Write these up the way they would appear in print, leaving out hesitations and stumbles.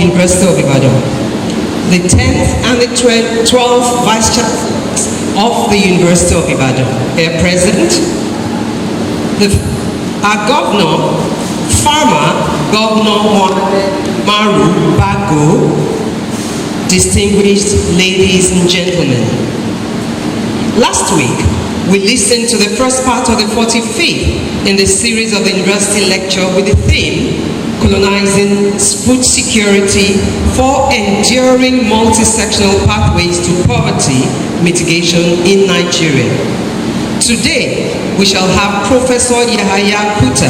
University of Ibadan, the 10th and the 12th Vice-Chancellors of the University of Ibadan, here present, our Governor, Governor Mohammed Umaru Bago, distinguished ladies and gentlemen. Last week, we listened to the first part of the 45th in the series of the university lecture with the theme, Decolonizing Food Security for Enduring Multi-Sectoral Pathways to Poverty Mitigation in Nigeria. Today, we shall have Professor Yahaya Kuta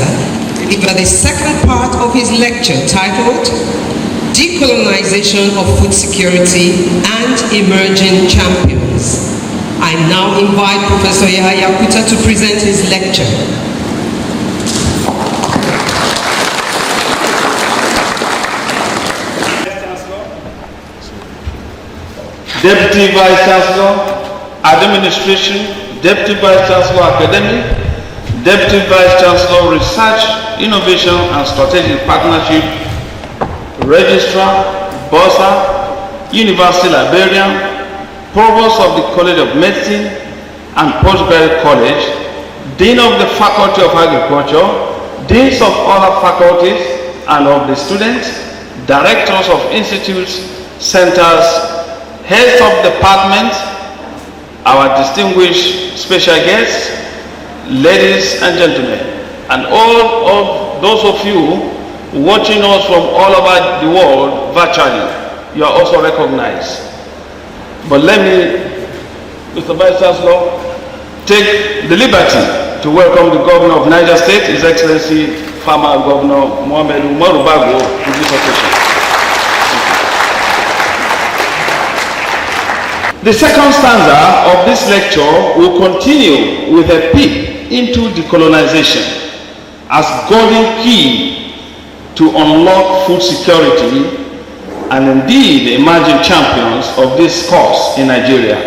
deliver the second part of his lecture titled Decolonization of Food Security and Emerging Champions. I now invite Professor Yahaya Kuta to present his lecture. Deputy Vice-Chancellor, Administration, Deputy Vice-Chancellor, Academy, Deputy Vice-Chancellor, Research, Innovation and Strategic Partnership, Registrar, Bursar, University Librarian, Provost of the College of Medicine and Postgraduate College, Dean of the Faculty of Agriculture, Deans of other faculties and of the students, Directors of institutes, centers, Heads of departments, our distinguished special guests, ladies and gentlemen, and all of those of you watching us from all over the world virtually, you are also recognized. But let me, Mr. Vice-Chancellor, take the liberty to welcome the Governor of Niger State, His Excellency, former Governor Mohammed Umaru Bago, to this occasion. The second stanza of this lecture will continue with a peek into decolonization as golden key to unlock food security and indeed the emerging champions of this cause in Nigeria.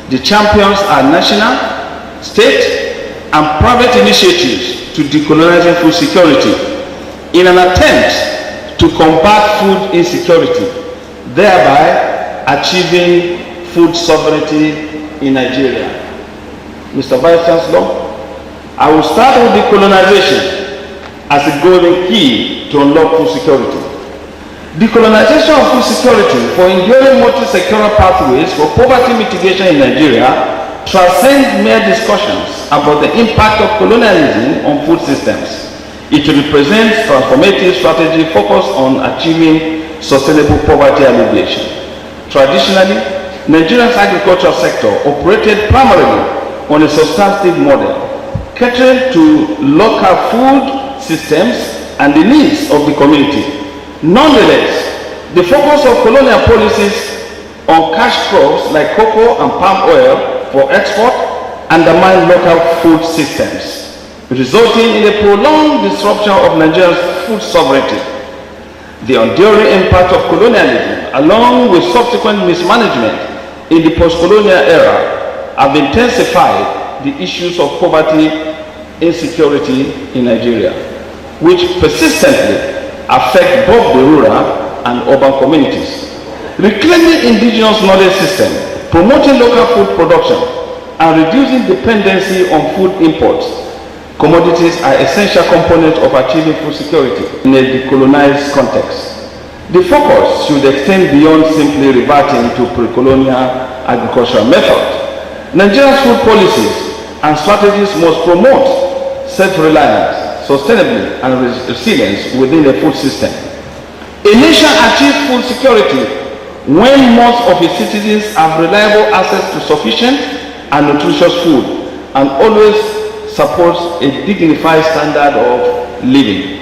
The champions are national, state, and private initiatives to decolonizing food security in an attempt to combat food insecurity, thereby achieving food sovereignty in Nigeria. Mr. Vice-Chancellor, I will start with decolonization as a golden key to unlock food security. Decolonization of food security for enduring multi-sectoral pathways for poverty mitigation in Nigeria transcends mere discussions about the impact of colonialism on food systems. It represents transformative strategy focused on achieving sustainable poverty alleviation. Traditionally, Nigeria's agricultural sector operated primarily on a substantive model, catering to local food systems and the needs of the community. Nonetheless, the focus of colonial policies on cash crops like cocoa and palm oil for export undermined local food systems, resulting in a prolonged disruption of Nigeria's food sovereignty. The enduring impact of colonialism, along with subsequent mismanagement in the post-colonial era, have intensified the issues of poverty insecurity in Nigeria, which persistently affect both the rural and urban communities. Reclaiming indigenous knowledge system, promoting local food production, and reducing dependency on food imports, commodities are essential components of achieving food security in a decolonized context. The focus should extend beyond simply reverting to pre-colonial agricultural methods. Nigeria's food policies and strategies must promote self-reliance, sustainability, and resilience within the food system. A nation achieves food security when most of its citizens have reliable access to sufficient and nutritious food and always supports a dignified standard of living.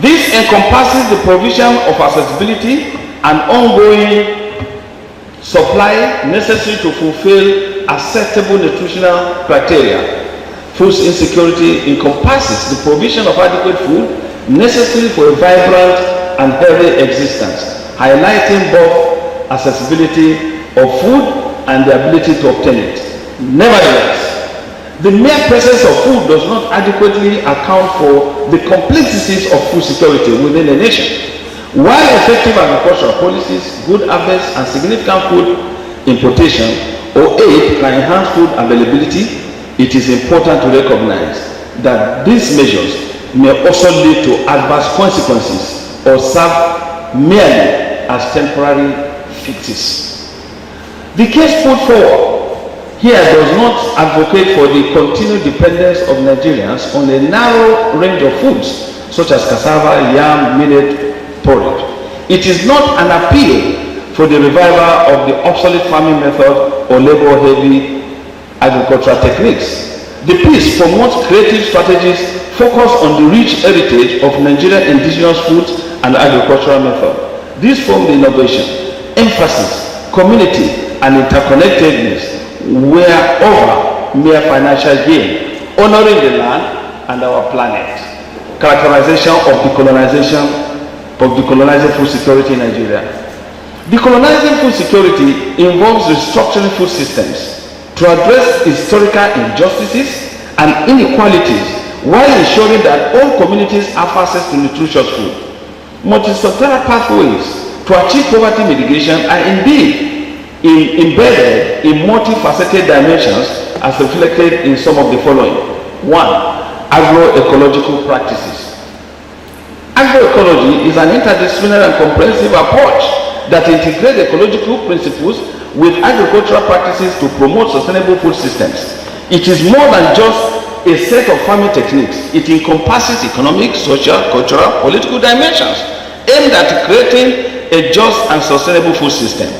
This encompasses the provision of accessibility and ongoing supply necessary to fulfill acceptable nutritional criteria. Food insecurity encompasses the provision of adequate food necessary for a vibrant and healthy existence, highlighting both accessibility of food and the ability to obtain it. Nevertheless, The mere presence of food does not adequately account for the complexities of food security within a nation. While effective agricultural policies, good harvests, and significant food importation or aid can enhance food availability, it is important to recognize that these measures may also lead to adverse consequences or serve merely as temporary fixes. The case put forward here does not advocate for the continued dependence of Nigerians on a narrow range of foods such as cassava, yam, millet, porridge. It is not an appeal for the revival of the obsolete farming method or labor-heavy agricultural techniques. The piece promotes creative strategies focused on the rich heritage of Nigerian indigenous foods and agricultural method. These form the innovation, emphasis, community, and interconnectedness were over mere financial gain, honoring the land and our planet. Characterization of decolonizing food security in Nigeria. Decolonizing food security involves restructuring food systems to address historical injustices and inequalities while ensuring that all communities have access to nutritious food. Multi-sectoral pathways to achieve poverty mitigation are indeed embedded in multifaceted dimensions as reflected in some of the following. 1. Agroecological practices. Agroecology is an interdisciplinary and comprehensive approach that integrates ecological principles with agricultural practices to promote sustainable food systems. It is more than just a set of farming techniques. It encompasses economic, social, cultural, political dimensions aimed at creating a just and sustainable food system.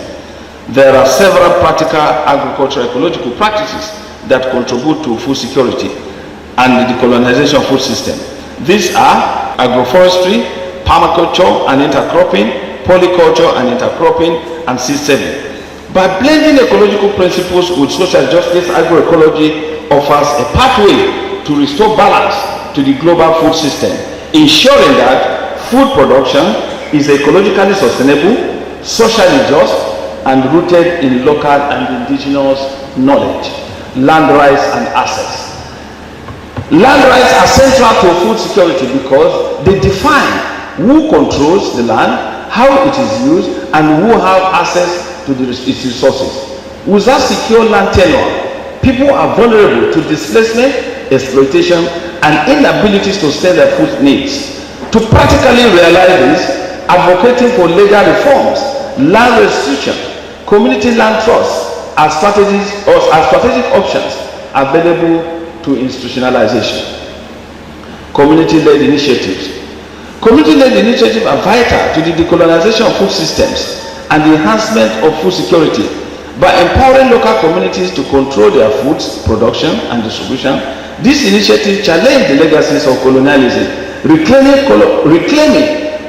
There are several practical agricultural ecological practices that contribute to food security and the decolonization of food system. These are agroforestry, permaculture and intercropping, polyculture and intercropping, and seed saving. By blending ecological principles with social justice, agroecology offers a pathway to restore balance to the global food system, ensuring that food production is ecologically sustainable, socially just, and rooted in local and indigenous knowledge. Land rights and access. Land rights are central to food security because they define who controls the land, how it is used, and who have access to its resources. Without secure land tenure, people are vulnerable to displacement, exploitation, and inabilities to sustain their food needs. To practically realize this, advocating for legal reforms, land restriction, community land trusts are strategic options available to institutionalization. Community-led initiatives. Community-led initiatives are vital to the decolonization of food systems and the enhancement of food security. By empowering local communities to control their food production and distribution, this initiative challenge the legacies of colonialism, reclaiming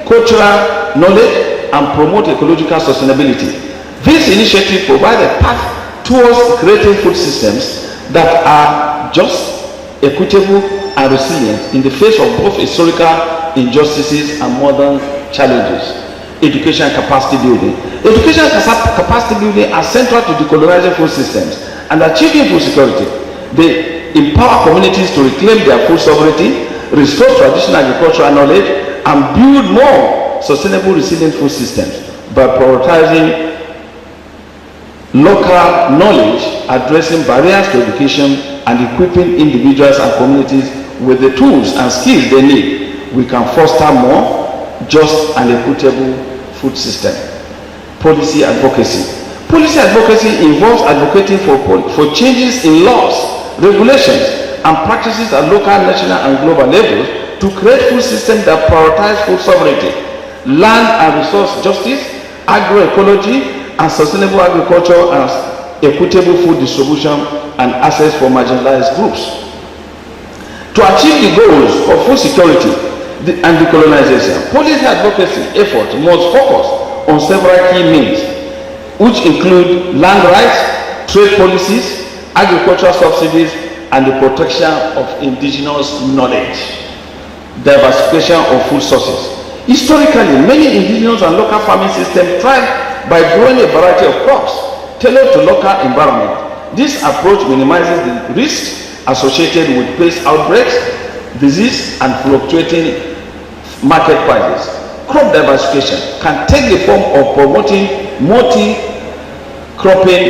cultural knowledge and promote ecological sustainability. This initiative provides a path towards creating food systems that are just, equitable, and resilient in the face of both historical injustices and modern challenges. Education and capacity building. Education and capacity building are central to decolonizing food systems and achieving food security. They empower communities to reclaim their food sovereignty, restore traditional agricultural knowledge, and build more sustainable, resilient food systems by prioritizing local knowledge, addressing barriers to education, and equipping individuals and communities with the tools and skills they need. We can foster more just and equitable food system. Policy advocacy. Policy advocacy involves advocating for changes in laws, regulations, and practices at local, national, and global levels to create food systems that prioritize food sovereignty, land and resource justice, agroecology, and sustainable agriculture, and equitable food distribution and access for marginalized groups. To achieve the goals of food security and decolonization, policy advocacy efforts must focus on several key means, which include land rights, trade policies, agricultural subsidies, and the protection of indigenous knowledge. Diversification of food sources. Historically, many indigenous and local farming systems thrive by growing a variety of crops tailored to local environment. This approach minimizes the risks associated with pest outbreaks, disease, and fluctuating market prices. Crop diversification can take the form of promoting multi-cropping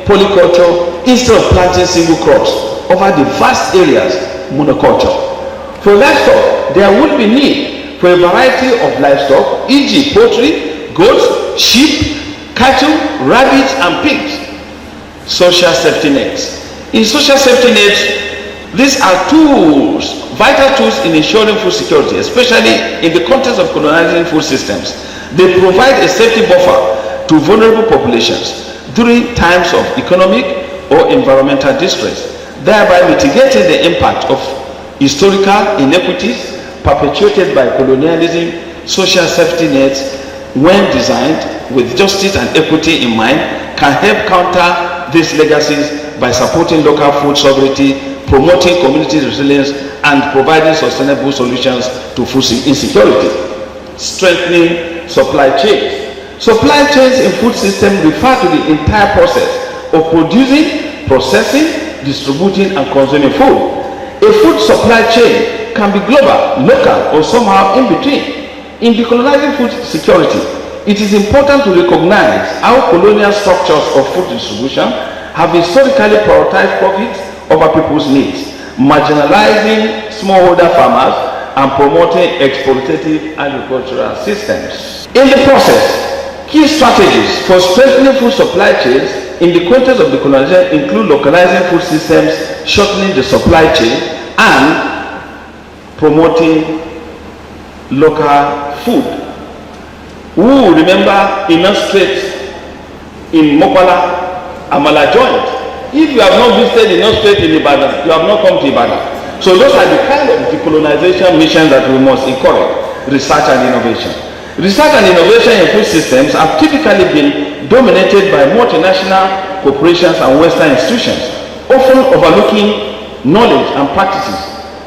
polyculture instead of planting single crops over the vast areas monoculture. For livestock, there would be need for a variety of livestock, e.g. poultry, goats, sheep, cattle, rabbits, and pigs. Social safety nets. In social safety nets, these are tools, vital tools in ensuring food security, especially in the context of colonizing food systems. They provide a safety buffer to vulnerable populations during times of economic or environmental distress, thereby mitigating the impact of historical inequities perpetuated by colonialism. Social safety nets, when designed with justice and equity in mind, can help counter these legacies by supporting local food sovereignty, promoting community resilience, and providing sustainable solutions to food insecurity. Strengthening supply chains. Supply chains in food systems refer to the entire process of producing, processing, distributing, and consuming food. A food supply chain can be global, local, or somehow in between. In decolonizing food security, it is important to recognize how colonial structures of food distribution have historically prioritized profits over people's needs, marginalizing smallholder farmers and promoting exploitative agricultural systems. In the process, key strategies for strengthening food supply chains in the context of decolonization include localizing food systems, shortening the supply chain, and promoting local food. Who remember Inan Strait in Mopala, Amala joint? If you have not visited Inan Strait in Ibadan, you have not come to Ibadan. So those are the kind of decolonization missions that we must encourage: research and innovation. Research and innovation in food systems have typically been dominated by multinational corporations and Western institutions, often overlooking knowledge and practices.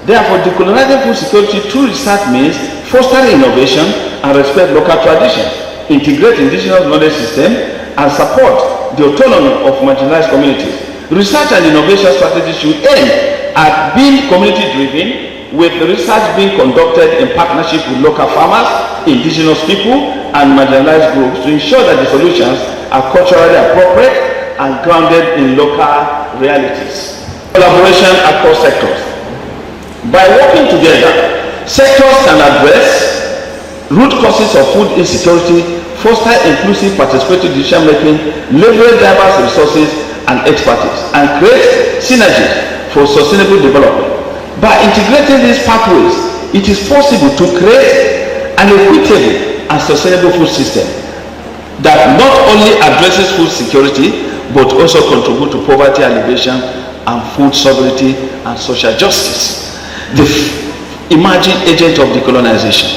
Therefore, decolonizing food security through research means fostering innovation and respect local traditions, integrate indigenous knowledge systems, and support the autonomy of marginalized communities. Research and innovation strategies should aim at being community-driven, with research being conducted in partnership with local farmers, indigenous people, and marginalized groups to ensure that the solutions are culturally appropriate and grounded in local realities. Collaboration across sectors. By working together, sectors can address root causes of food insecurity, foster inclusive participatory decision-making, leverage diverse resources and expertise, and create synergies for sustainable development. By integrating these pathways, it is possible to create an equitable and sustainable food system that not only addresses food security, but also contribute to poverty alleviation and food sovereignty and social justice. The emerging agent of decolonization.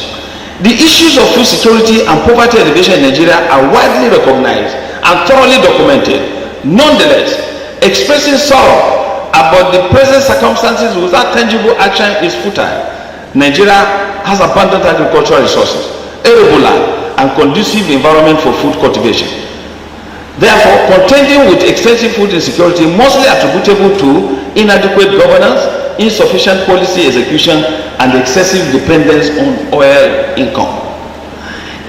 The issues of food security and poverty alleviation in Nigeria are widely recognized and thoroughly documented. Nonetheless, expressing sorrow about the present circumstances without tangible action is futile. Nigeria has abundant agricultural resources, arable land, and conducive environment for food cultivation. Therefore, contending with extensive food insecurity mostly attributable to inadequate governance, insufficient policy execution, and excessive dependence on oil income.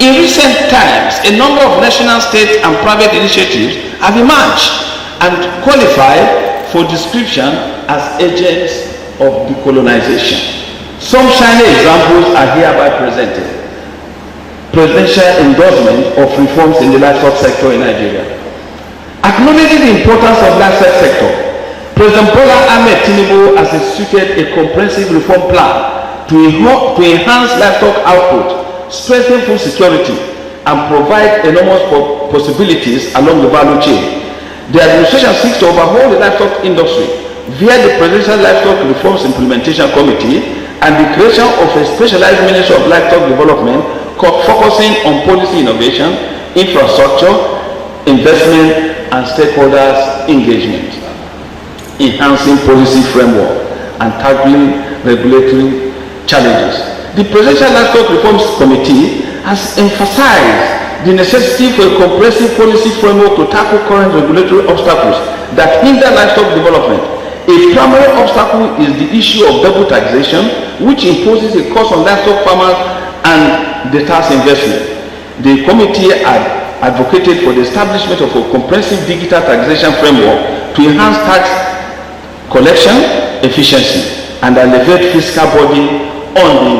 In recent times, a number of national, state, and private initiatives have emerged and qualified for description as agents of decolonization. Some shining examples are hereby presented. Presidential endorsement of reforms in the livestock sector in Nigeria. Acknowledging the importance of livestock sector, President Bola Ahmed Tinubu has instituted a comprehensive reform plan to enhance livestock output, strengthen food security, and provide enormous possibilities along the value chain. The administration seeks to overhaul the livestock industry via the Presidential Livestock Reforms Implementation Committee and the creation of a specialized Ministry of Livestock Development focusing on policy innovation, infrastructure, investment, and stakeholders' engagement, enhancing policy framework, and tackling regulatory challenges. The Presidential Livestock Reforms Committee has emphasized the necessity for a comprehensive policy framework to tackle current regulatory obstacles that hinder livestock development, A primary obstacle is the issue of double taxation, which imposes a cost on livestock farmers and deters investment. The committee advocated for the establishment of a comprehensive digital taxation framework to enhance tax collection efficiency and alleviate fiscal burden on the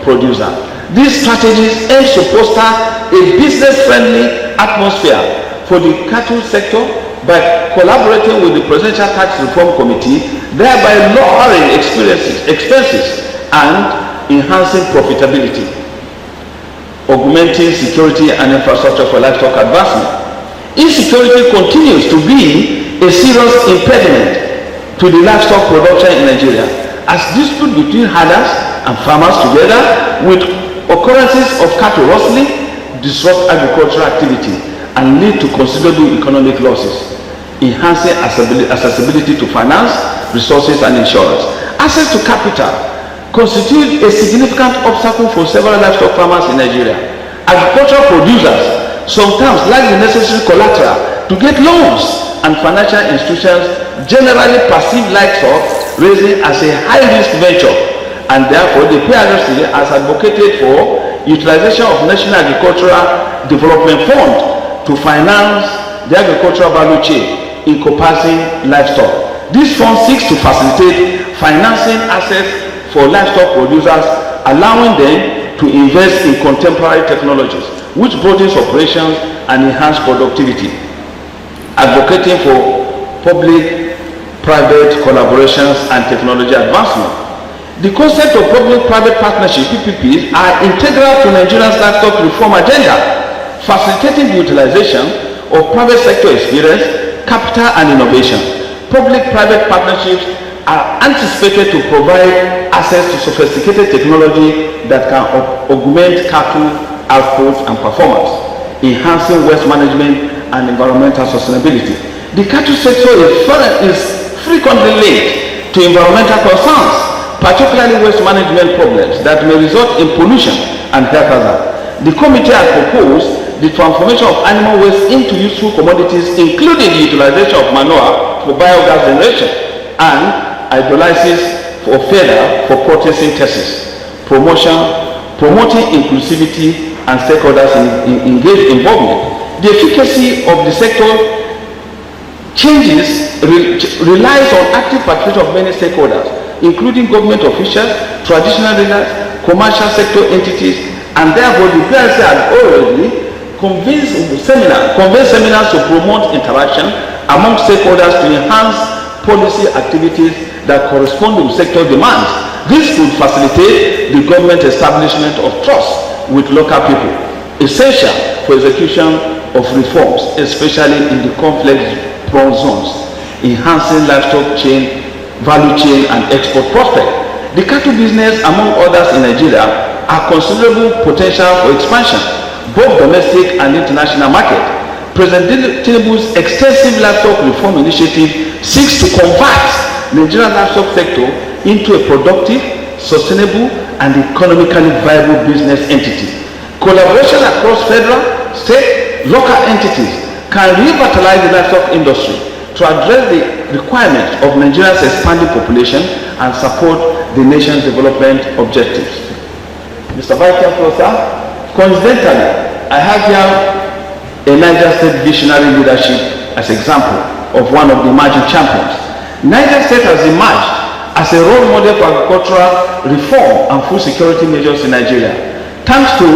producer. These strategies aim to foster a business-friendly atmosphere for the cattle sector by collaborating with the Presidential Tax Reform Committee, thereby lowering expenses and enhancing profitability, augmenting security and infrastructure for livestock advancement. Insecurity continues to be a serious impediment to the livestock production in Nigeria, as dispute between herders and farmers together with occurrences of cattle rustling disrupt agricultural activity and lead to considerable economic losses, enhancing accessibility to finance, resources and insurance. Access to capital constitutes a significant obstacle for several livestock farmers in Nigeria. Agricultural producers sometimes lack the necessary collateral to get loans, and financial institutions generally perceive livestock raising as a high-risk venture, and therefore the PRC has advocated for utilization of National Agricultural Development Fund to finance the agricultural value chain encompassing livestock. This fund seeks to facilitate financing assets for livestock producers, allowing them to invest in contemporary technologies which broadens operations and enhance productivity. Advocating for public-private collaborations and technology advancement. The concept of public-private partnership (PPPs) are integral to Nigeria's livestock reform agenda, facilitating the utilization of private sector experience, capital and innovation. Public-private partnerships are anticipated to provide access to sophisticated technology that can augment cattle output and performance, enhancing waste management and environmental sustainability. The cattle sector is frequently linked to environmental concerns, particularly waste management problems that may result in pollution and health hazard. The committee has proposed the transformation of animal waste into useful commodities, including the utilization of manure for biogas generation and hydrolysis for further for protein synthesis, promoting inclusivity and stakeholders engaged involvement. The efficacy of the sector changes relies on active participation of many stakeholders, including government officials, traditional leaders, commercial sector entities, and therefore the PRC has already convened seminars to promote interaction among stakeholders to enhance policy activities that correspond with sector demands. This could facilitate the government establishment of trust with local people, essential for execution of reforms, especially in the conflict-prone zones, enhancing livestock chain, value chain, and export prospect. The cattle business, among others in Nigeria, are considerable potential for expansion, both domestic and international market. President Tinubu's extensive livestock reform initiative seeks to convert Nigerian livestock sector into a productive, sustainable, and economically viable business entity. Collaboration across federal, state, local entities can revitalize the livestock industry to address the requirements of Nigeria's expanding population and support the nation's development objectives. Mr. Vice-Chancellor, coincidentally, I have here a Niger State visionary leadership as example of one of the emerging champions. Niger State has emerged as a role model for agricultural reform and food security measures in Nigeria, thanks to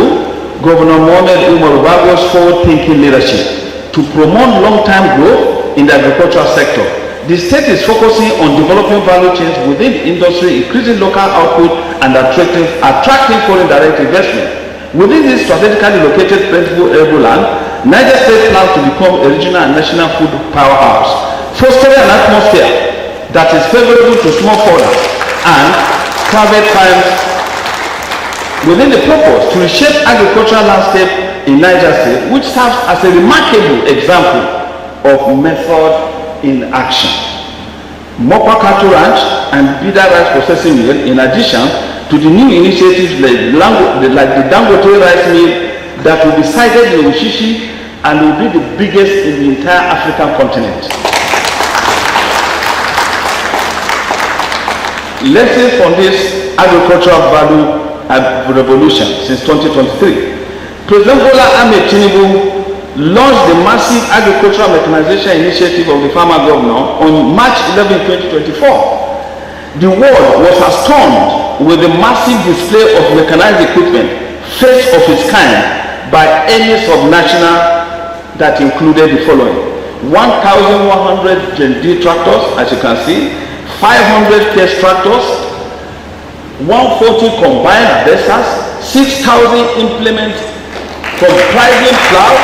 Governor Mohammed Umaru Bago's forward-thinking leadership to promote long-term growth in the agricultural sector. The state is focusing on developing value chains within the industry, increasing local output and attracting foreign direct investment. Within this strategically located plentiful arable land, Niger State plans to become a regional and national food powerhouse, fostering an atmosphere that is favorable to smallholders and private firms within the purpose to reshape agricultural landscape in Niger State, which serves as a remarkable example of method in action. Mopa Cattle Ranch and Bida Rice Processing Mill, in addition to the new initiatives like the Dangote Rice Mill that will be sited in Ushishi and will be the biggest in the entire African continent. Lessons from this agricultural value revolution since 2023. President Bola Ahmed Tinubu launched the massive agricultural mechanization initiative of the farmer governor on March 11, 2024. The world was astounded with the massive display of mechanized equipment, first of its kind by any subnational, that included the following: 1,100 Gen D tractors, as you can see, 500 case tractors, 140 combined harvesters, 6,000 implements comprising plows,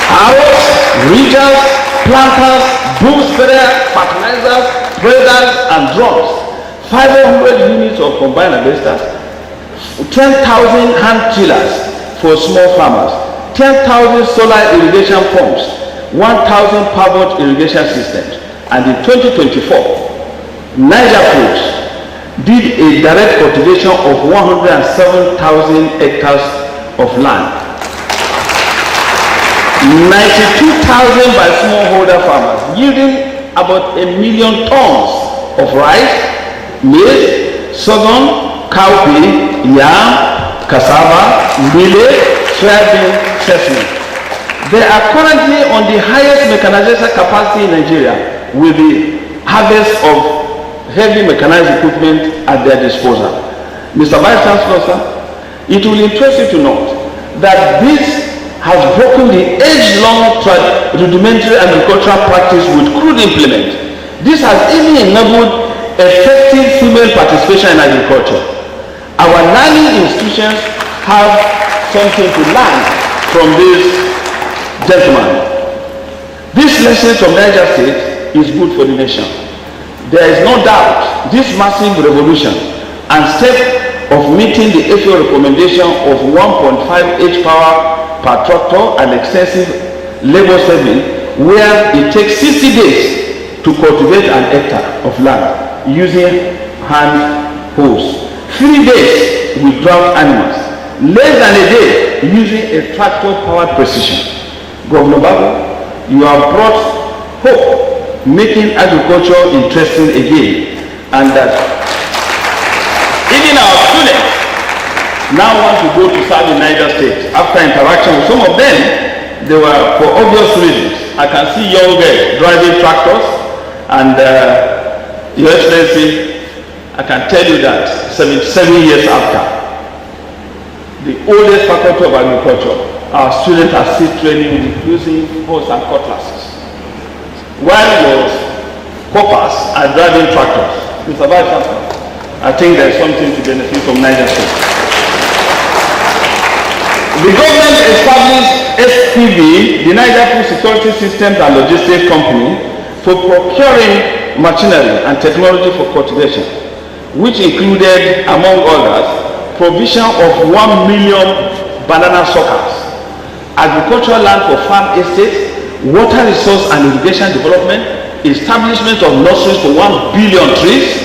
harrows, ridges, planters, boom spreaders, fertilizers, spreaders, and drums, 500 units of combined harvesters, 10,000 hand tillers for small farmers, 10,000 solar irrigation pumps, 1,000 pivot irrigation systems. And in 2024, Niger Foods did a direct cultivation of 107,000 hectares of land, 92,000 by smallholder farmers, yielding about 1 million tons of rice, maize, sorghum, cowpea, yam, cassava, millet, soybean, sesame. They are currently on the highest mechanization capacity in Nigeria, with the harvest of heavy mechanized equipment at their disposal. Mr. Vice-Chancellor, sir, it will interest you to note that this has broken the age-long rudimentary agricultural practice with crude implements. This has even enabled effective female participation in agriculture. Our learning institutions have something to learn from this gentleman. This lesson from Niger State is good for the nation. There is no doubt this massive revolution and step of meeting the FAO recommendation of 1.5 horsepower per tractor and extensive labor saving, where it takes 60 days to cultivate an hectare of land using hand hoes, 3 days with drought animals, less than a day using a tractor powered precision. Governor Bago, you have brought hope, making agriculture interesting again, and that even our students now want to go to serve in Niger State. After interaction with some of them, they were, for obvious reasons. I can see young girls driving tractors, and Your Excellency, I can tell you that 77 years after, the oldest faculty of agriculture, our students are still training using hoes and cutlasses, while your coppers are driving tractors. Mr. Vice-Chancellor, I think there's something to benefit from Niger State. The government established SPV, the Niger Food Security Systems and Logistics Company, for procuring machinery and technology for cultivation, which included, among others, provision of 1 million banana suckers, agricultural land for farm estates, water resource and irrigation development, establishment of nurseries for 1 billion trees,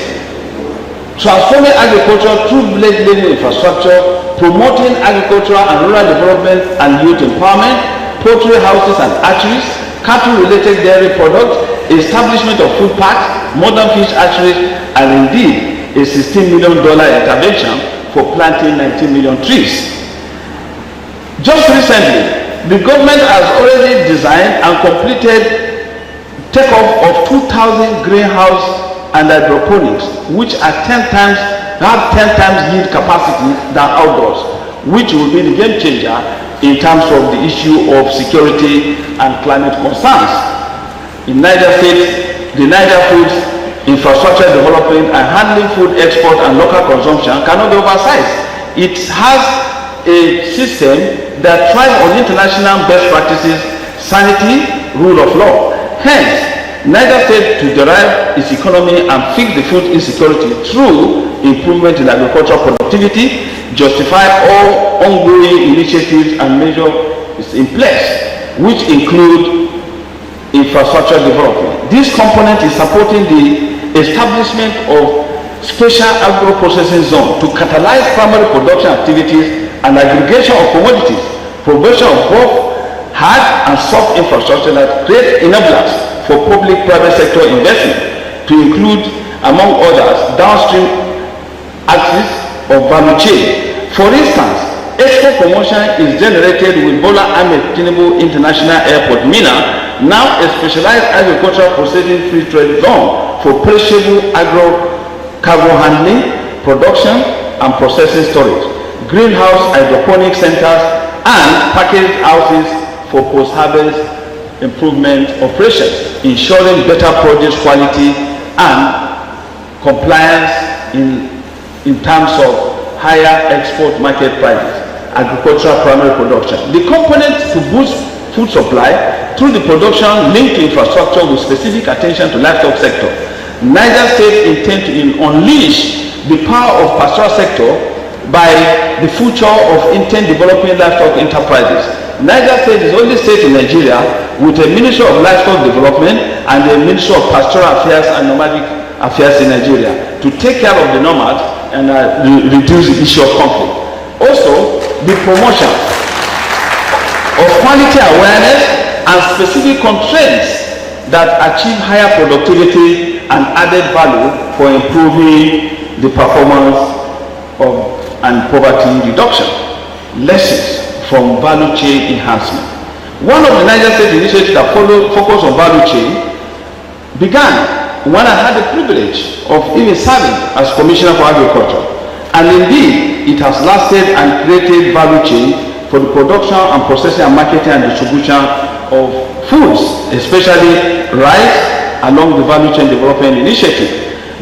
transforming agriculture through village level infrastructure, promoting agricultural and rural development and youth empowerment, poultry houses and hatcheries, cattle-related dairy products, establishment of food parks, modern fish hatcheries, and indeed a $16 million intervention for planting 19 million trees. Just recently, the government has already designed and completed takeoff of 2,000 greenhouse and hydroponics, which are have 10 times yield capacity than outdoors, which will be the game changer in terms of the issue of security and climate concerns. In Niger State, the Niger Foods infrastructure development and handling food export and local consumption cannot be oversized. It has a system that thrives on international best practices, sanity, rule of law. Hence, Niger State to derive its economy and fix the food insecurity through improvement in agricultural productivity, justify all ongoing initiatives and measures in place, which include infrastructure development. This component is supporting the establishment of special agro-processing zone to catalyze primary production activities and aggregation of commodities, provision of both hard and soft infrastructure that create enablers for public-private sector investment, to include among others, downstream axis of value chain. For instance, export promotion is generated with Bola Ahmed Tinubu International Airport, Mina, now a specialized agricultural processing free trade zone for perishable agro-cargo handling, production, and processing storage, greenhouse hydroponic centers, and packaged houses for post-harvest improvement operations, ensuring better produce quality and compliance in terms of higher export market prices, agricultural primary production. The components to boost food supply through the production linked to infrastructure with specific attention to livestock sector. Niger State intends to unleash the power of pastoral sector by the future of intent developing livestock enterprises. Niger State is the only state in Nigeria with a Ministry of Livestock Development and a Ministry of Pastoral Affairs and Nomadic Affairs in Nigeria to take care of the nomads and reduce the issue of conflict. Also, the promotion of quality awareness and specific constraints that achieve higher productivity and added value for improving the performance of and poverty reduction. Lessons from value chain enhancement. One of the Niger State initiatives that focus on value chain began when I had the privilege of even serving as Commissioner for Agriculture. And indeed, it has lasted and created value chain for the production and processing and marketing and distribution of foods, especially rice, along the value chain development initiative.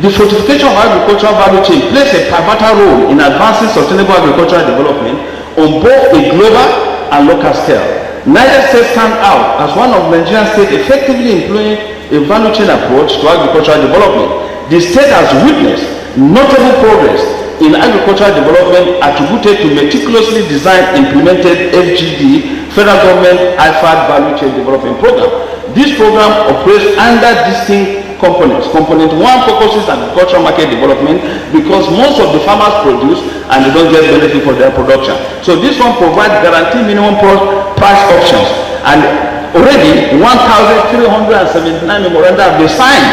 The fortification of agricultural value chain plays a pivotal role in advancing sustainable agricultural development on both a global and local scale. Niger State stands out as one of Nigerian states effectively employing a value chain approach to agricultural development. The state has witnessed notable progress in agricultural development attributed to meticulously designed, implemented FGD, Federal Government IFAD Value Chain Development Program. This program operates under distinct components. Component 1 focuses on agricultural market development because most of the farmers produce and they don't get benefit for their production. So this one provides guaranteed minimum price options, and already 1,379 memoranda have been signed,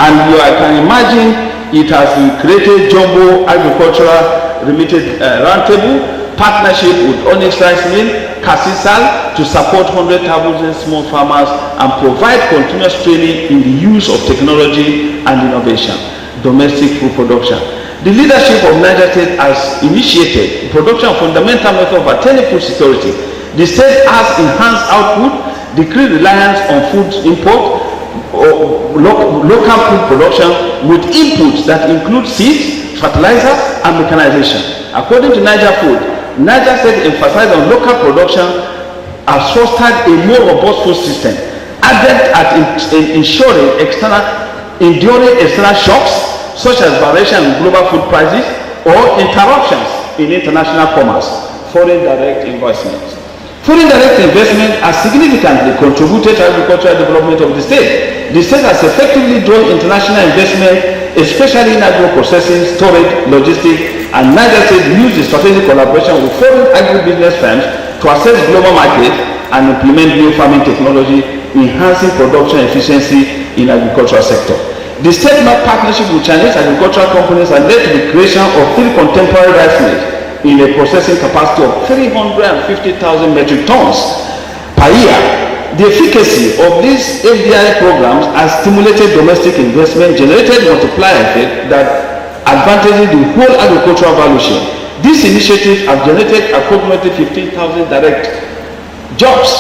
and you can imagine it has created jumbo agricultural remitted roundtable partnership with Onyx Rice Mill, Kasisal to support 100,000 small farmers and provide continuous training in the use of technology and innovation. Domestic food production. The leadership of Niger State has initiated the production of fundamental method of attaining food security. The state has enhanced output, decreased reliance on food import, local food production with inputs that include seeds, fertilizer, and mechanization. According to Niger Food, Niger State emphasized on local production has fostered a more robust food system, added at enduring external shocks such as variation in global food prices or interruptions in international commerce. Foreign direct investments. Foreign direct investment has significantly contributed to agricultural development of the state. The state has effectively drawn international investment, especially in agro-processing, storage, logistics, and Niger State used the strategic collaboration with foreign agribusiness firms to access global markets and implement new farming technology, enhancing production efficiency in agricultural sector. The state-led partnership with Chinese agricultural companies has led to the creation of 3 contemporary rice mills in a processing capacity of 350,000 metric tons per year. The efficacy of these FDI programs has stimulated domestic investment, generated multiplier effect that advantages the whole agricultural value chain. These initiatives have generated approximately 15,000 direct jobs,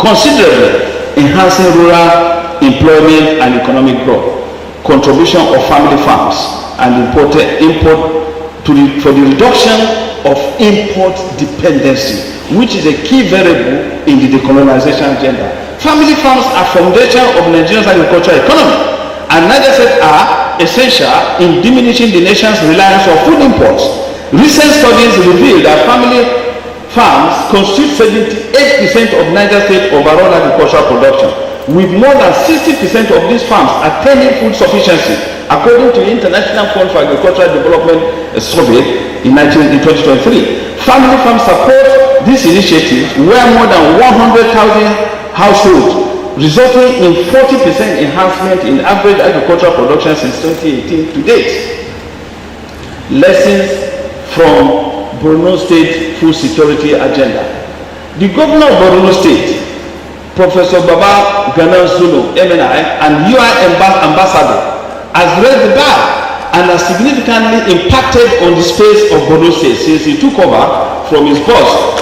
considerably enhancing rural employment and economic growth. Contribution of family farms and for the reduction of import dependency, which is a key variable in the decolonization agenda. Family farms are foundation of Nigeria's agricultural economy, and Niger State are essential in diminishing the nation's reliance on food imports. Recent studies reveal that family farms constitute 78% of Niger State overall agricultural production, with more than 60% of these farms attaining food sufficiency, according to the International Fund for Agricultural Development survey in 2023. Family farms support this initiative, where more than 100,000 households resulting in 40% enhancement in average agricultural production since 2018 to date. Lessons from Borno State Food Security Agenda. The Governor of Borno State, Professor Baba Gana Zulu, MNI, and UI Ambassador has raised the bar and has significantly impacted on the space of Borno State since he took over from his boss,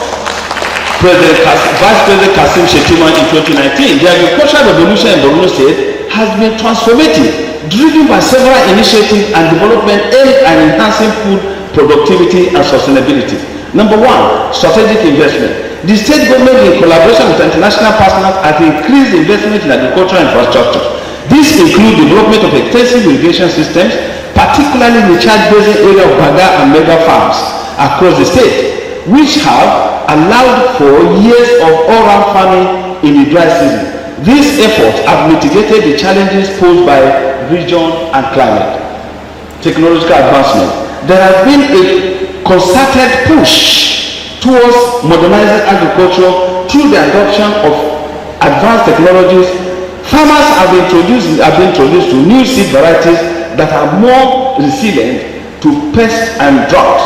Vice President Kasim Shettima, in 2019. The agricultural revolution in Borno State has been transformative, driven by several initiatives and development aimed at enhancing food productivity and sustainability. Number one, strategic investment. The state government, in collaboration with international partners, has increased investment in agricultural infrastructure. This includes development of extensive irrigation systems, particularly in the Chad Basin area of Baga and mega farms across the state, which have allowed for years of all-round farming in the dry season. These efforts have mitigated the challenges posed by region and climate. Technological advancement. There has been a concerted push towards modernizing agriculture through the adoption of advanced technologies. Farmers have been introduced to new seed varieties that are more resilient to pests and drought.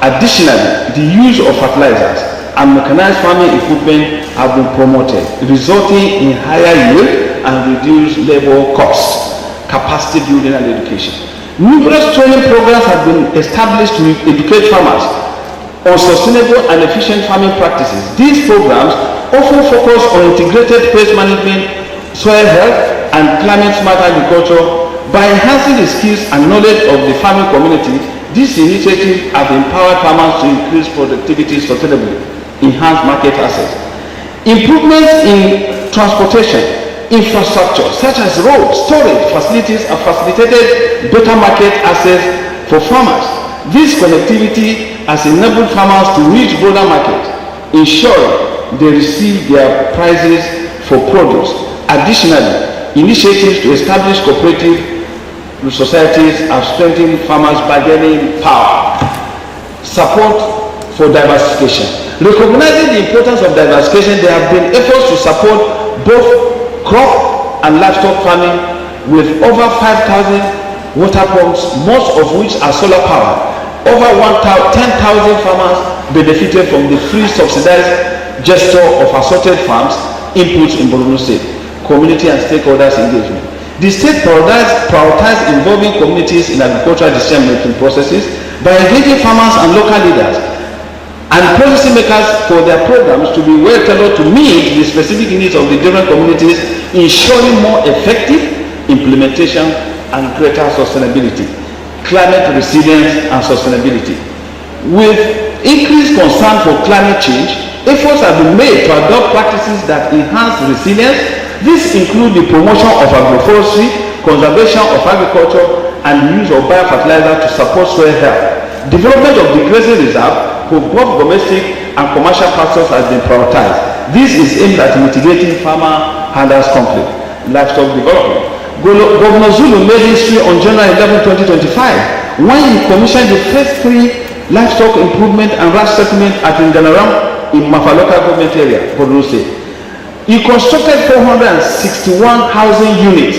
Additionally, the use of fertilizers and mechanized farming equipment have been promoted, resulting in higher yield and reduced labor costs. Capacity building and education. Numerous training programs have been established to educate farmers on sustainable and efficient farming practices. These programs often focus on integrated pest management, soil health, and climate-smart agriculture. By enhancing the skills and knowledge of the farming community, these initiatives have empowered farmers to increase productivity sustainably, enhance market access. Improvements in transportation infrastructure, such as roads, storage facilities, have facilitated better market access for farmers. This connectivity has enabled farmers to reach broader markets, ensuring they receive their prices for produce. Additionally, initiatives to establish cooperative societies have strengthened farmers' bargaining power. Support for diversification. Recognizing the importance of diversification, there have been efforts to support both crop and livestock farming with over 5,000 water pumps, most of which are solar powered. Over 10,000 farmers benefited from the free subsidized gesture of assorted farms inputs in Borno State. Community and stakeholders engagement. The state prioritized involving communities in agricultural decision-making processes by engaging farmers and local leaders and policymakers for their programs to be well tailored to meet the specific needs of the different communities, ensuring more effective implementation and greater sustainability. Climate resilience and sustainability. With increased concern for climate change, efforts have been made to adopt practices that enhance resilience. This includes the promotion of agroforestry, conservation of agriculture, and the use of biofertilizer to support soil health. Development of the grazing reserve for both domestic and commercial pastures has been prioritized. This is aimed at mitigating farmer-handlers conflict. Livestock development. Governor Zulu made history on January 11, 2025 when he commissioned the first 3 livestock improvement and ranch settlement at Nganaram in Mafa local government area, Borno State. He constructed 461 housing units,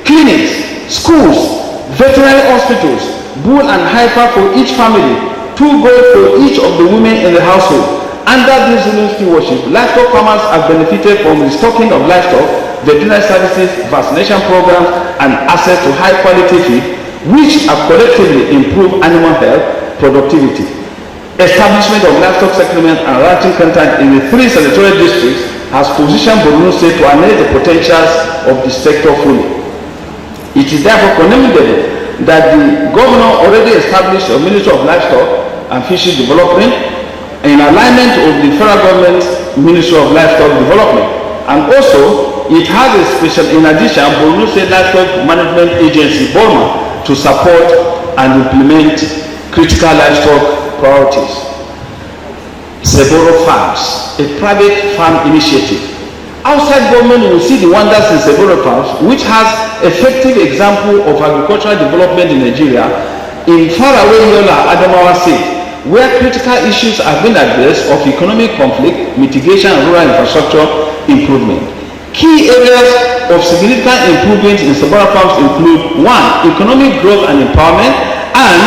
clinics, schools, veterinary hospitals, bull and heifer for each family, 2 goats for each of the women in the household. Under this stewardship, livestock farmers have benefited from the stocking of livestock, veterinary services, vaccination programs, and access to high-quality feed, which have collectively improved animal health productivity. Establishment of livestock settlement and ranching content in the 3 senatorial districts has positioned Borno State to harness the potentials of the sector fully. It is therefore commendable that the governor already established a Ministry of Livestock and Fisheries Development in alignment with the federal government's Ministry of Livestock Development. And also, it has a special, in addition, Borno State Livestock Management Agency, BORMA, to support and implement critical livestock priorities. Seboro Farms, a private farm initiative. Outside government will see the wonders in Seboro Farms, which has effective example of agricultural development in Nigeria, in faraway Yola, Adamawa State, where critical issues have been addressed of economic conflict, mitigation and rural infrastructure improvement. Key areas of significant improvement in several farms include: 1. Economic growth and empowerment, and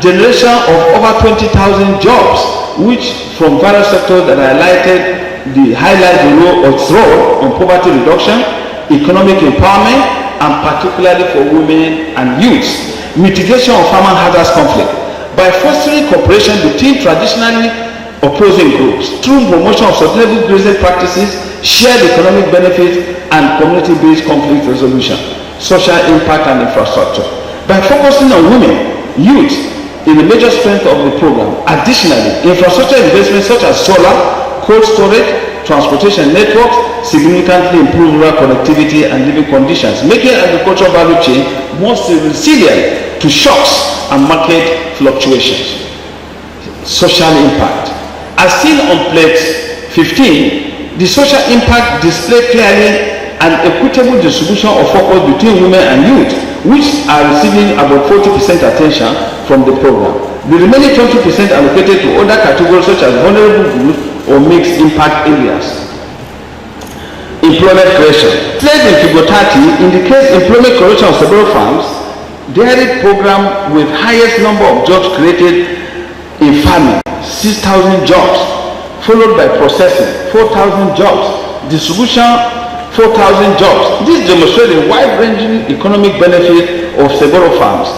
generation of over 20,000 jobs, which from various sectors that I highlight the role on poverty reduction, economic empowerment, and particularly for women and youths. Mitigation of farmer hazards conflict by fostering cooperation between traditionally opposing groups through promotion of sustainable grazing practices, shared economic benefits, and community-based conflict resolution. Social impact and infrastructure by focusing on women, youth in the major strength of the program. Additionally, infrastructure investments such as solar, cold storage, transportation networks significantly improve rural connectivity and living conditions, making agricultural value chain more resilient to shocks and market fluctuations. Social impact. As seen on plate 15, the social impact displayed clearly an equitable distribution of focus between women and youth, which are receiving about 40% attention from the program. The remaining 20% allocated to other categories such as vulnerable groups or mixed impact areas. Employment creation. Slide in figure 30 indicates employment creation of several farms. Dairy program with highest number of jobs created in farming, 6,000 jobs, followed by processing, 4,000 jobs, distribution, 4,000 jobs. This demonstrates a wide-ranging economic benefit of several farms.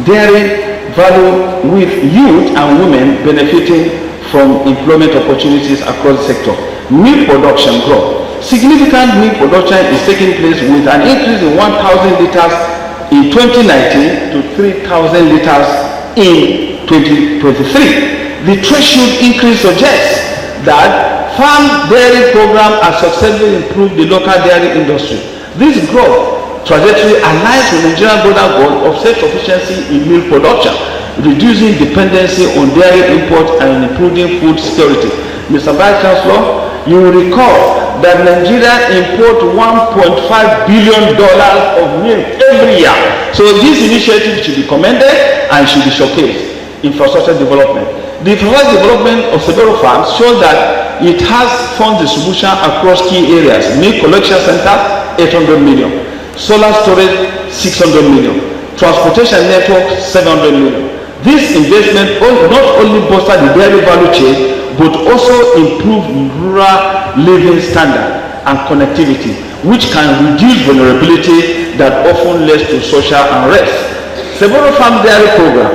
Dairy value with youth and women benefiting from employment opportunities across the sector. Milk production growth. Significant milk production is taking place with an increase in 1,000 liters in 2019 to 3,000 liters in 2023. The threshold increase suggests that farm dairy program has successfully improved the local dairy industry. This growth trajectory aligns with Nigerian broader goal of self-sufficiency in milk production, reducing dependency on dairy imports and improving food security. Mr. Vice-Chancellor, you will recall that Nigeria imports $1.5 billion of milk every year. So this initiative should be commended and should be showcased. Infrastructure development. The infrastructure development of several farms shows that it has fund distribution across key areas. Milk collection center, 800 million. Solar storage, 600 million. Transportation network, 700 million. This investment not only bolster the dairy value chain, but also improve rural living standard and connectivity, which can reduce vulnerability that often leads to social unrest. Several farm dairy program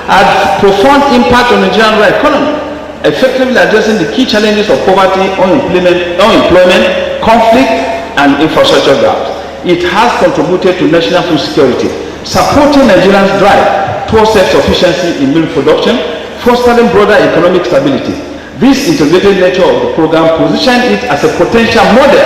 has profound impact on the general economy, effectively addressing the key challenges of poverty, unemployment, conflict, and infrastructure gaps. It has contributed to national food security, supporting Nigerians' drive towards self-sufficiency in milk production, fostering broader economic stability. This integrated nature of the program positions it as a potential model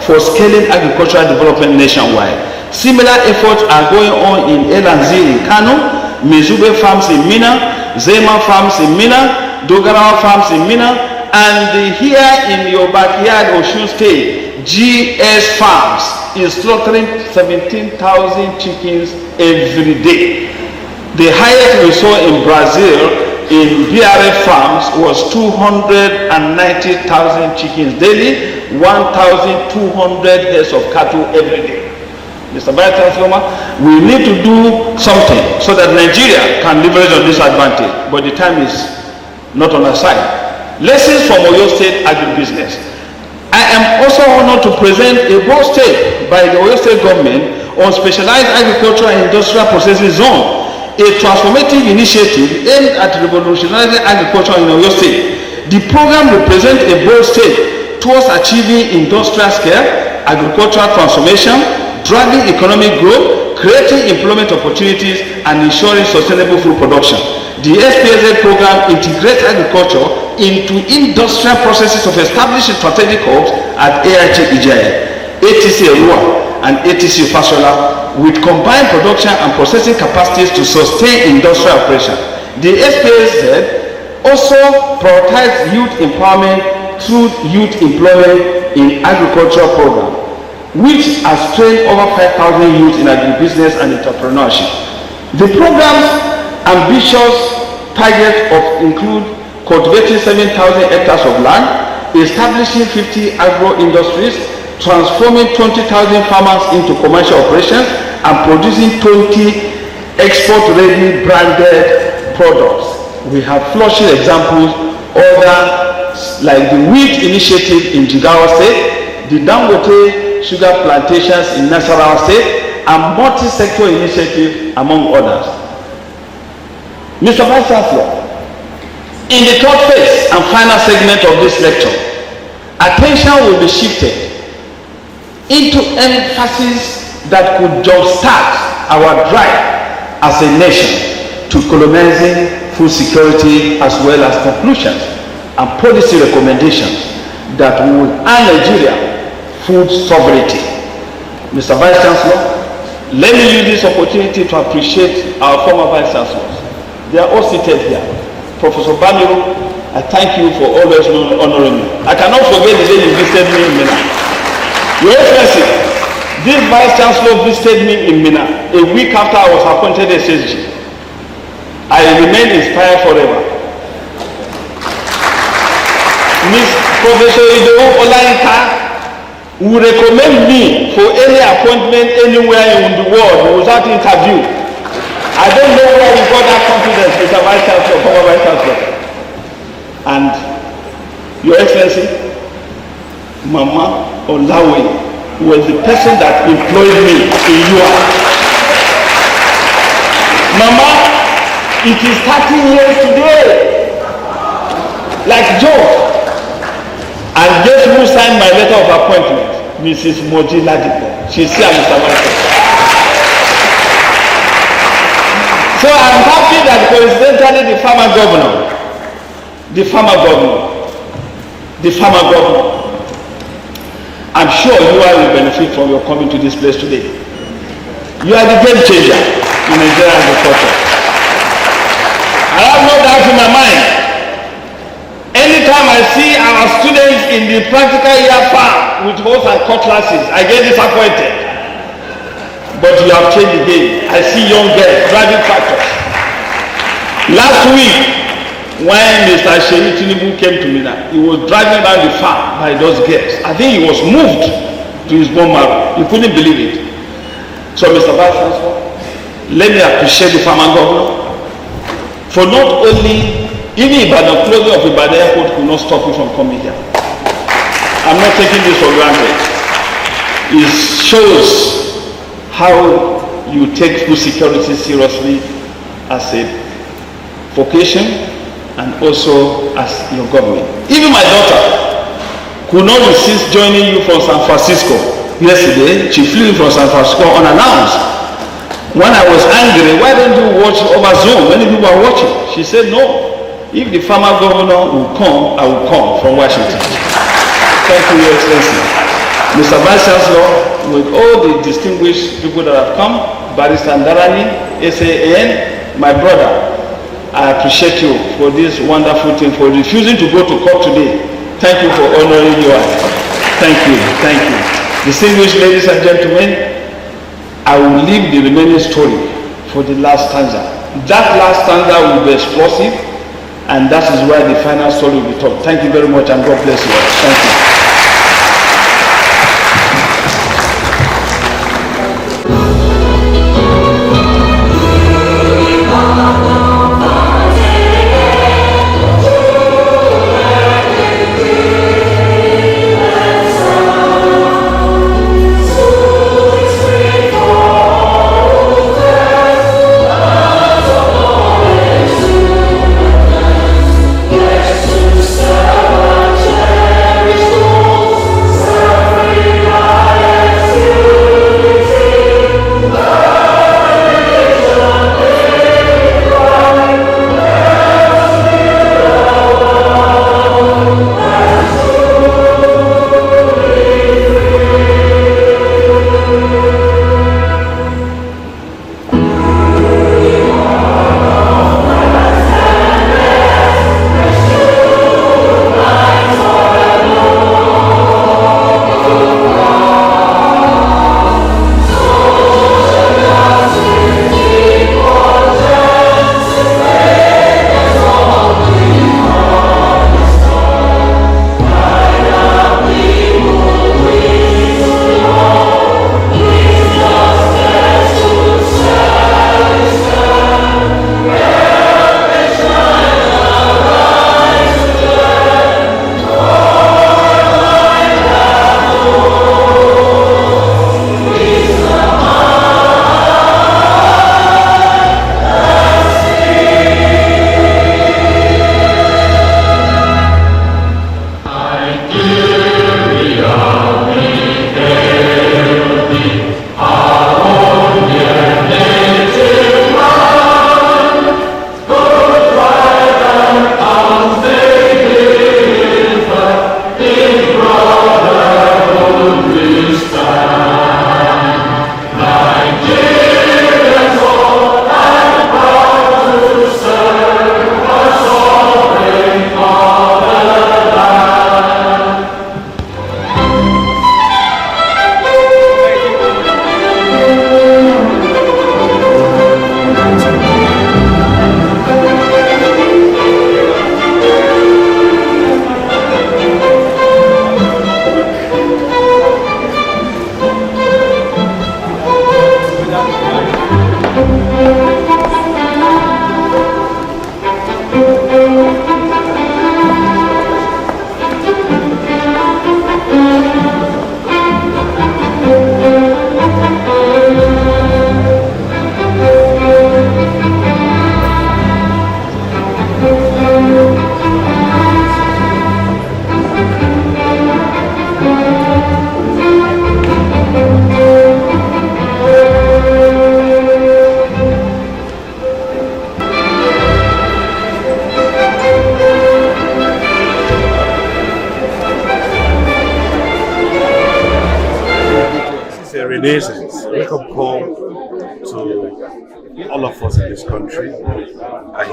for scaling agricultural development nationwide. Similar efforts are going on in L&Z in Kano, Mezube Farms in Mina, Zema Farms in Mina, Dogarawa Farms in Mina, and here in your backyard, Osun State, GS Farms is slaughtering 17,000 chickens every day. The highest we saw in Brazil in BRF farms was 290,000 chickens daily, 1,200 heads of cattle every day. Mr. Vice-Chancellor, we need to do something so that Nigeria can leverage on this advantage, but the time is not on our side. Lessons from Oyo State agribusiness. I am also honored to present a bold step by the Oyo State government on specialized agricultural and industrial processing zone, a transformative initiative aimed at revolutionizing agriculture in Oyo State. The program represents a bold step towards achieving industrial scale, agricultural transformation, driving economic growth, creating employment opportunities, and ensuring sustainable food production. The SPSZ program integrates agriculture into industrial processes of establishing strategic hubs at AIT Ijaya, ATC Erua, and ATC Fasola, with combined production and processing capacities to sustain industrial operation. The SPSZ also prioritizes youth empowerment through youth employment in agricultural program, which has trained over 5,000 youth in agribusiness and entrepreneurship. The program's ambitious target include cultivating 7,000 hectares of land, establishing 50 agro industries, transforming 20,000 farmers into commercial operations and producing 20 export-ready branded products. We have flourishing examples, others like the wheat initiative in Jigawa State, the Dangote sugar plantations in Nasarawa State, and multi-sector initiative among others. Mr. Vice Chancellor, in the third phase and final segment of this lecture, attention will be shifted into emphasis that could jumpstart our drive as a nation to colonizing food security, as well as conclusions and policy recommendations that will earn Nigeria food sovereignty. Mr. Vice Chancellor, let me use this opportunity to appreciate our former Vice Chancellors. They are all seated here. Professor Bamiru, I thank you for always honoring me. I cannot forget the day you visited me in Mina. Your Excellency, this Vice Chancellor visited me in Mina a week after I was appointed SSG. I remain inspired forever. Miss Professor Ido Olainka will recommend me for any appointment anywhere in the world without interview. I don't know where you got that confidence, Mr. Vice Chancellor, former Vice Chancellor. And Your Excellency, Mama Olawe was the person that employed me in UA. Mama, it is 30 years today, like Joe. And guess who signed my letter of appointment? Mrs. Moji Ladipo. She's here, Mr. Vice Chancellor. So I'm happy that coincidentally the former governor, I'm sure you all will benefit from your coming to this place today. You are the game changer in Nigerian agriculture. I have no doubt in my mind. Anytime I see our students in the practical year farm with hoes and cutlasses, I get disappointed. But you have changed the game. I see young girls driving tractors. Last week, when Mr. Sheyi Tinubu came to Mina, he was driving around the farm by those girls. I think he was moved to his bone marrow. He couldn't believe it. So, Mr. Vice Chancellor, let me appreciate the farmer governor for not only, even Ibadan, closing of Ibadan airport could not stop you from coming here. I'm not taking this for granted. It shows how you take food security seriously as a vocation and also as your government. Even my daughter could not resist joining you from San Francisco. Yesterday, she flew from San Francisco unannounced. When I was angry, why don't you watch over Zoom? Many people are watching. She said, no, if the former governor will come, I will come from Washington. Thank you, Your Excellency. Mr. Vice Chancellor, with all the distinguished people that have come, Barrister Ndarani, SAN, my brother, I appreciate you for this wonderful thing, for refusing to go to court today. Thank you for honoring your wife. Thank you, thank you. Distinguished ladies and gentlemen, I will leave the remaining story for the last stanza. That last stanza will be explosive, and that is where the final story will be told. Thank you very much, and God bless you all. Thank you. Yes, to serve our cherished renaissance, wake-up call to all of us in this country.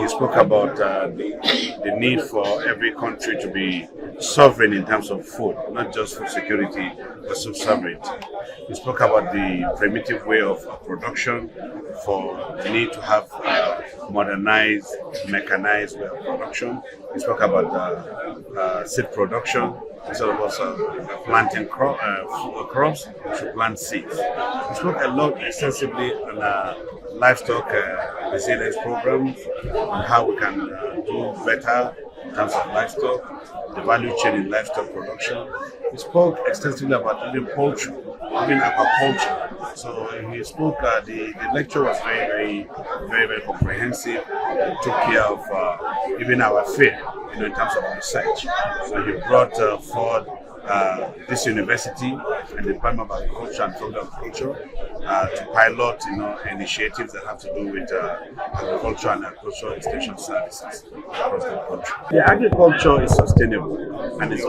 He spoke about the need for every country to be sovereign in terms of food, not just food security, but food sovereignty. He spoke about the primitive way of production, for the need to have modernized, mechanized way of production. He spoke about seed production. Instead of us planting crops, we should plant seeds. We spoke a lot extensively on livestock resilience programs, on how we can do better in terms of livestock, the value chain in livestock production. We spoke extensively about even poultry, even aquaculture. So he spoke, the lecture was very comprehensive. It took care of even our field, in terms of research. So he brought forward this university and the Department of Agriculture and Forestry to pilot, initiatives that have to do with agriculture and agricultural extension services across the country. The agriculture is sustainable, and it's the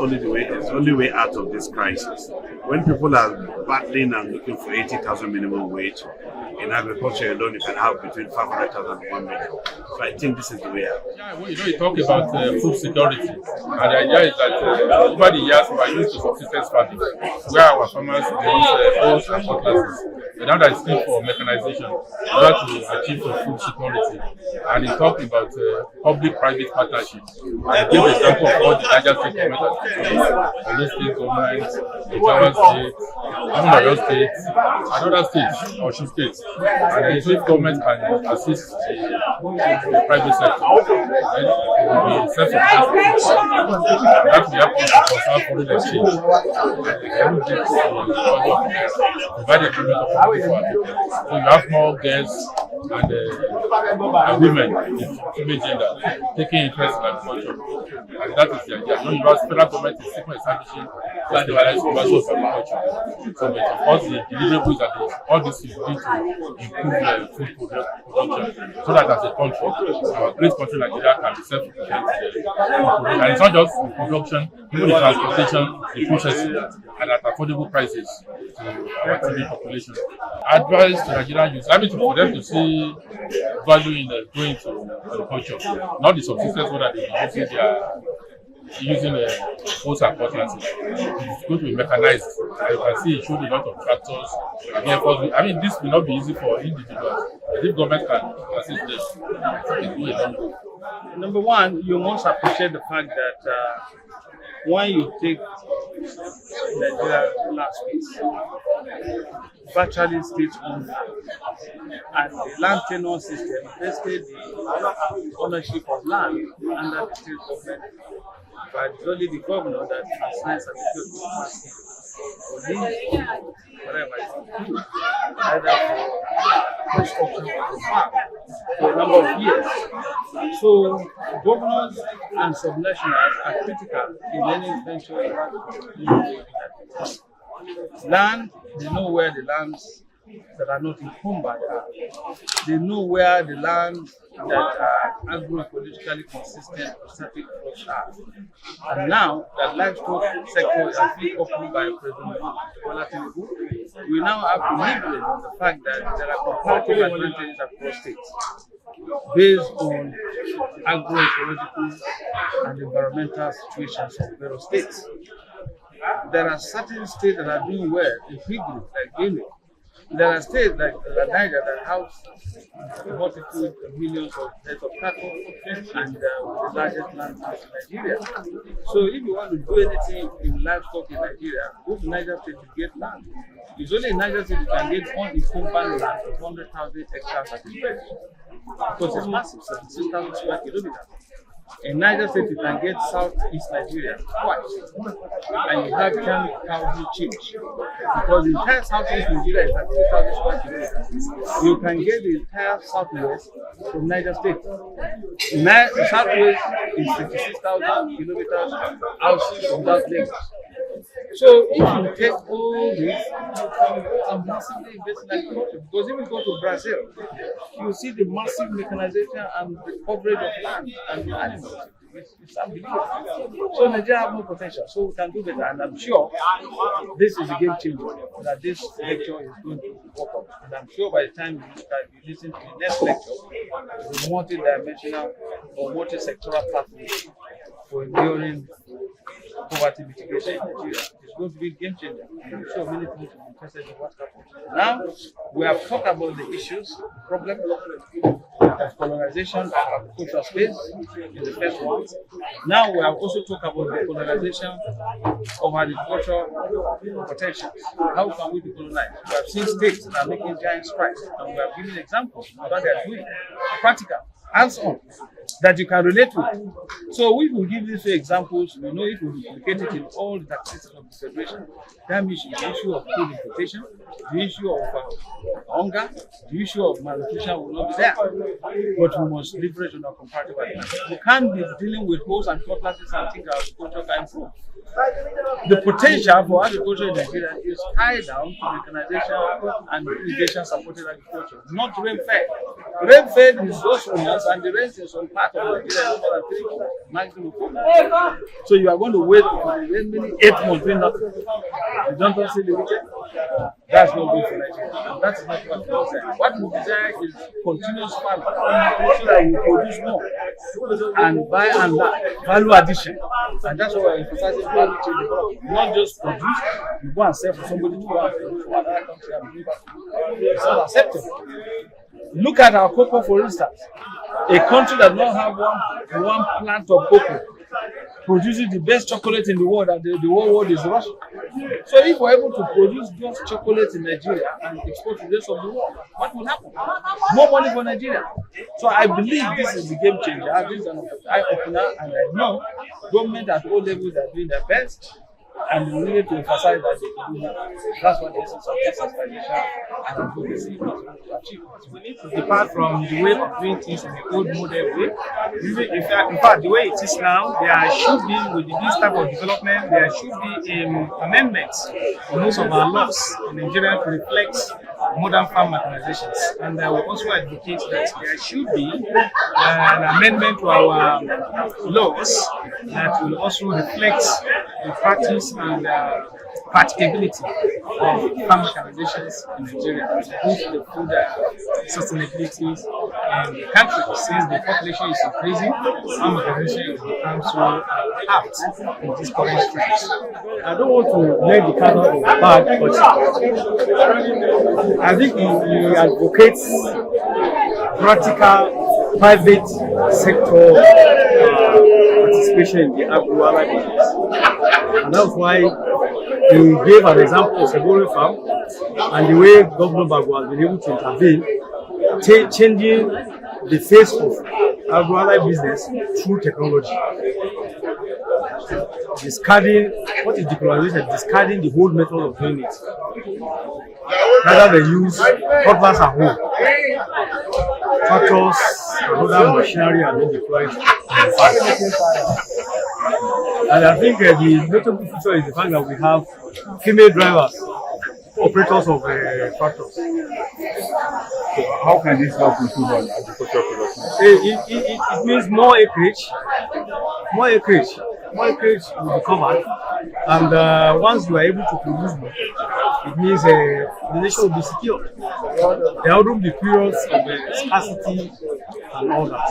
only way out of this crisis. When people are battling and looking for 80,000 minimum wage, in agriculture alone, you can have between 500,000 and 1 million. So I think this is the way out. Yeah, well, you talk about food security, and the idea is that over the years we are used to subsistence farming, where our farmers use hoes and cutlasses. But now that it's time for mechanization, in order to achieve food security. And he talked about public-private partnerships. And he gave an example of what the Niger State government has done, the state government, the Java State, Oyo State, and other states, Osun State. And the state government can assist the private sector. And it will be self-sufficient. That will help us to conserve foreign exchange. And provide a government opportunity for our people. So you have more girls and women in female gender taking interest in agriculture. And that is the idea. You know, federal government is seeking establishing centralized commercial of agriculture. So, but of course, the deliverables that all this is due to improve food production, so that as a country, our great country Nigeria can be self-sufficient. And it's not just the production, even the transportation, the processing, and at affordable prices to our TB population. Advice to Nigerian youth, for them to see value in going to agriculture, not the subsistence one that they are using hoes and cutlasses. It's going to be mechanized. As you can see, it showed a lot of tractors. I mean, this will not be easy for individuals. But if government can assist them, it will. Number one, you must appreciate the fact that when you take Nigeria last piece, virtually state-owned, and the land tenure system vested the ownership of land under the state government. But it's only the governor that assigns certificate of capacity for lease, whatever it's do, either for construction of the farm for a number of years. So governors and subnationals are critical in any venture. Land, they know where the lands that are not encumbered are. They know where the lands that are agroecologically consistent or static crops are. And now that livestock sector is being opened by President Bola Tinubu, we now have to leverage on the fact that there are comparative advantages across states based on agroecological and environmental situations of various states. There are certain states that are doing well in pig group, like Benue. There are states like Niger that house multitude millions of heads of cattle and the largest land mass in Nigeria. So if you want to do anything in livestock in Nigeria, go to Niger State to get land. It's only in Niger State you can get unencumbered land of 100,000 hectares at a time. Because it's massive, 76,000 square kilometers. In Niger State, you can get southeast Nigeria twice, and you have 10,000 change. Because the entire southeast Nigeria is at 2,000 square kilometers. You can get the entire southwest from Niger State. The southwest is 66,000 kilometers out from that Lagos. So if you take all this, you can massively invest in agriculture. Because if you go to Brazil, you see the massive mechanization and the coverage of land and the animals. It's unbelievable. So Nigeria have no potential, so we can do better. And I'm sure this is a game changer that this lecture is going to work on. And I'm sure by the time you listen to the next lecture, the multi-dimensional or multi-sectoral pathways for enduring poverty mitigation in Nigeria is going to be a game changer. And I'm sure many people will be interested in what happens. Now, we have talked about the issues, the problem of colonization of agricultural space in the first one. Now, we have also talked about the colonization of agricultural potentials. How can we decolonize? We have seen states that are making giant strides, and we have given examples of what they are doing, practical, hands-on, that you can relate with. So we will give these examples. We know it will be implicated in all the taxes of the federation. That means the issue of food importation, the issue of hunger, the issue of malnutrition will not be there. But we must leverage on our comparative advantage. We can't be dealing with hoes and cutlasses and think our agriculture can improve. The potential for agriculture in Nigeria is tied down to mechanization and irrigation supported agriculture, not rain-fed. Rain-fed is those owners, and the rest is on part of Nigeria more than 3 maximum 4. So you are going to wait for the remaining 8 months doing nothing. You don't see the wicked. That's not good for Nigeria. And that's not what we desire. What we desire is continuous farming so that we produce more and by and large value addition. And that's why we're emphasizing value chain development. Not just produce, you go and sell for somebody to go and produce for another country and bring back. It's not acceptable. Look at our cocoa, for instance. A country that does not have one plant of cocoa produces the best chocolate in the world, and the whole world is Russia. So if we're able to produce just chocolate in Nigeria and export to the rest of the world, what will happen? More money for Nigeria. So I believe this is the game changer. This is an eye-opener, and I know government at all levels are doing their best. And we need to emphasize that they can do that. That's what the essence of decentralization and advocacy is to achieve. We need to depart from the way of doing things in the old model way. In fact, the way it is now, there should be, with this type of development, there should be amendments in most of our laws in Nigeria to reflect modern farm mechanizations. And I will also advocate that there should be an amendment to our laws that will also reflect the practice and practicability of farm mechanizations in Nigeria, both the food sustainability in the country. Since the population is increasing, farm mechanization has become so apt in this current stage. I don't want to let the cat out of the bag, but I think you advocate practical private sector participation in the agro-allied business. And that's why you gave an example of Sebore Farm and the way Governor Bago has been able to intervene, changing the face of agro-allied business through technology. Discarding, what is decolonization? Discarding the whole method of doing it. Rather than use cutlass at home, tractors and other machinery and then deploy it in the farm. And I think the notable feature is the fact that we have female drivers, operators of tractors. So how can this help improve on agricultural production? It means more acreage. More acreage will be covered, and once you are able to produce more, it means the nation will be secure. There will be periods of scarcity and all that.